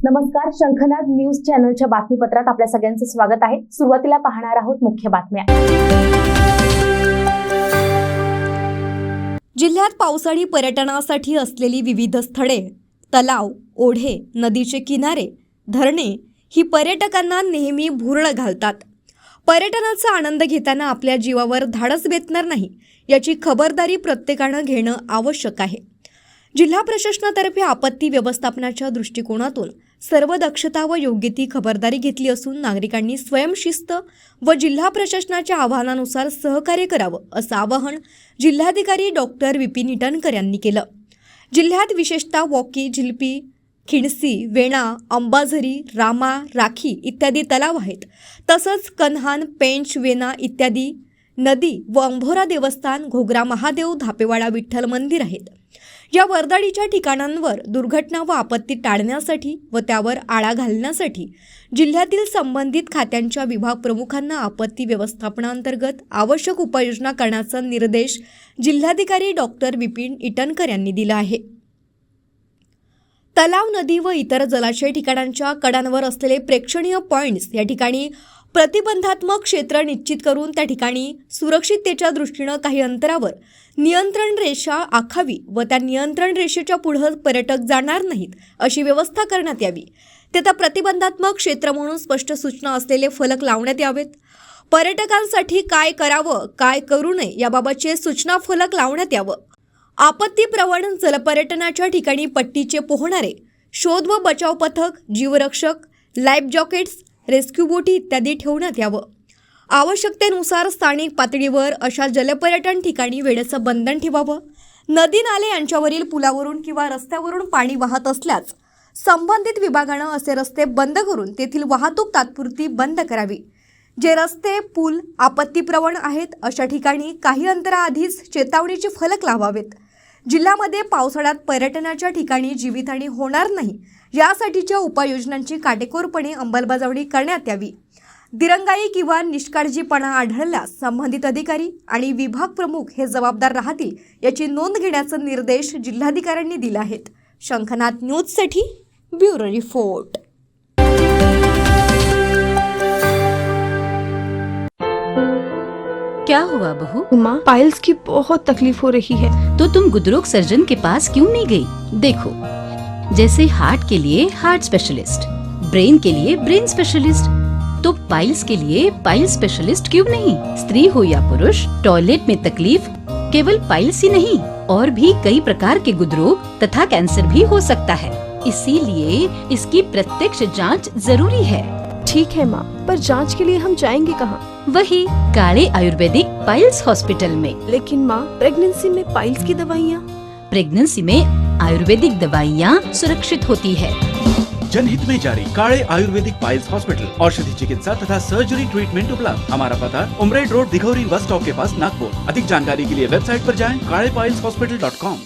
नमस्कार, शंखनाद न्यूज चॅनलच्या बातमीपत्रात आपल्या सगळ्यांचं स्वागत आहे। सुरुवातीला पाहणार आहोत मुख्य बातम्या। जिल्ह्यात पावसाळी पर्यटनासाठी असलेली विविध स्थळे, तलाव, ओढे, नदीचे किनारे, धरणे ही पर्यटकांना नेहमी भुरळ घालतात। पर्यटनाचा आनंद घेताना आपल्या जीवावर धाडस बेतणार नाही याची खबरदारी प्रत्येकाने घेणं आवश्यक आहे। जिल्हा प्रशासनातर्फे आपत्ती व्यवस्थापनाच्या दृष्टिकोनातून सर्व दक्षता व योग्य ती खबरदारी घेतली असून नागरिकांनी स्वयंशिस्त व जिल्हा प्रशासनाच्या आवाहनानुसार सहकार्य करावं असं आवाहन जिल्हाधिकारी डॉक्टर विपिन इटनकर यांनी केलं। जिल्ह्यात विशेषतः वॉकी, झिलपी, खिणसी, वेणा, अंबाझरी, रामा, राखी इत्यादी तलाव आहेत। तसंच कन्हान, पेंच, वेना इत्यादी नदी व अंभोरा देवस्थान, घोगरा महादेव, धापेवाडा विठ्ठल मंदिर आहेत। या वर्दळीच्या ठिकाणांवर दुर्घटना व आपत्ती टाळण्यासाठी व त्यावर आळा घालण्यासाठी जिल्ह्यातील संबंधित खात्यांच्या विभाग प्रमुखांना आपत्ती व्यवस्थापनांतर्गत आवश्यक उपाययोजना करण्याचा निर्देश जिल्हाधिकारी डॉक्टर विपिन इटनकर यांनी दिला आहे। तलाव, नदी व इतर जलाशय ठिकाणांच्या कडांवर असलेले प्रेक्षणीय पॉइंट्स या ठिकाणी प्रतिबंधात्मक क्षेत्र निश्चित करून त्या ठिकाणी सुरक्षिततेच्या दृष्टीनं काही अंतरावर नियंत्रण रेषा आखावी व त्या नियंत्रण रेषेच्या पुढे पर्यटक जाणार नाहीत अशी व्यवस्था करण्यात यावी। तेथे प्रतिबंधात्मक क्षेत्र म्हणून स्पष्ट सूचना असलेले फलक लावण्यात यावेत। पर्यटकांसाठी काय करावं, काय करू नये याबाबतचे सूचना फलक लावण्यात यावं। आपत्तीप्रवण जलपर्यटनाच्या ठिकाणी पट्टीचे पोहणारे, शोध व बचाव पथक, जीवरक्षक, लाईफ जॅकेट्स, रेस्क्यू बोटी इत्यादी ठेवण्यात यावं। आवश्यकतेनुसार स्थानिक पातळीवर अशा जलपर्यटन ठिकाणी वेळेचं बंधन ठेवावं। नदी नाले यांच्यावरील पुलावरून किंवा रस्त्यावरून पाणी वाहत असल्यास संबंधित विभागानं असे रस्ते बंद करून तेथील वाहतूक तात्पुरती बंद करावी। जे रस्ते, पूल आपत्तीप्रवण आहेत अशा ठिकाणी काही अंतराआधीच चेतावणीचे फलक लावावेत। जिल्ह्यामध्ये पावसाळ्यात पर्यटनाच्या ठिकाणी जीवितहानी होणार नाही यासाठीच्या उपाययोजनांची काटेकोरपणे अंमलबजावणी करण्यात यावी। दिरंगाई किंवा निष्काळजीपणा आढळल्यास संबंधित अधिकारी आणि विभाग प्रमुख हे जबाबदार राहतील याची नोंद घेण्याचे निर्देश जिल्हाधिकाऱ्यांनी दिले आहेत। शंखनाद न्यूजसाठी ब्युरो रिपोर्ट। क्या हुआ बहू? माँ, पाइल्स की बहुत तकलीफ हो रही है। तो तुम गुदरोग सर्जन के पास क्यों नहीं गई? देखो, जैसे हार्ट के लिए हार्ट स्पेशलिस्ट, ब्रेन के लिए ब्रेन स्पेशलिस्ट, तो पाइल्स के लिए पाइल्स स्पेशलिस्ट क्यों नहीं? स्त्री हो या पुरुष, टॉयलेट में तकलीफ केवल पाइल्स ही नहीं और भी कई प्रकार के गुदरोग तथा कैंसर भी हो सकता है। इसीलिए इसकी प्रत्यक्ष जांच जरूरी है। ठीक है माँ, पर जांच के लिए हम जाएंगे कहाँ? वही काले आयुर्वेदिक पाइल्स हॉस्पिटल में। लेकिन माँ, प्रेगनेंसी में पाइल्स की दवाइयाँ? प्रेगनेंसी में आयुर्वेदिक दवाइयाँ सुरक्षित होती है। जनहित में जारी काले आयुर्वेदिक पाइल्स हॉस्पिटल, औषधि चिकित्सा तथा सर्जरी ट्रीटमेंट उपलब्ध। हमारा पता उमरेड रोड, दिघौरी बस स्टॉप के पास, नागपुर। अधिक जानकारी के लिए वेबसाइट पर जाएं kalepileshhospital.com।